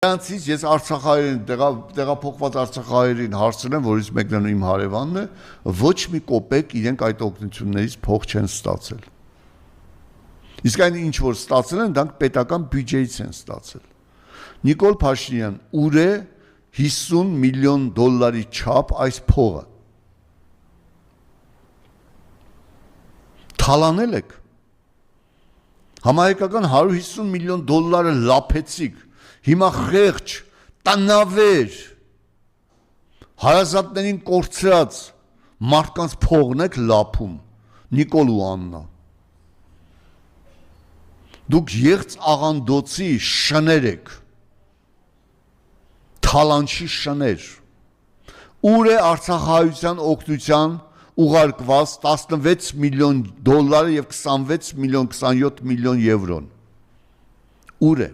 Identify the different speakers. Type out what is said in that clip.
Speaker 1: Նրանցից ես Արցախահայերին տեղափոխված Արցախահայերին հարցրեմ, որից մեկն իմ հարևանն է, ոչ մի կոպեկ իրենք այդ օգնություններից փող չեն ստացել։ Իսկ այն ինչ որ ստացել են, դրանք պետական բյուջեից են ստացել։ Նիկոլ Փաշինյան, ուր է $50 միլիոն չափ այս փողը։ Թալանել եք։ Համահայկական $150 միլիոն լափեցիք։ Հիմա խեղճ, տնավեր, հարազատներին կորցրած մարդկանց փողն եք լափում, Նիկոլ ու Աննա։ Դուք եղծ աղանդոցի շներ եք, թալանչի շներ, ուր է Արցախահայության օգնության ուղարկված $16 միլիոն և 26 միլիոն, 27 միլիոն եվրոն, ուր է։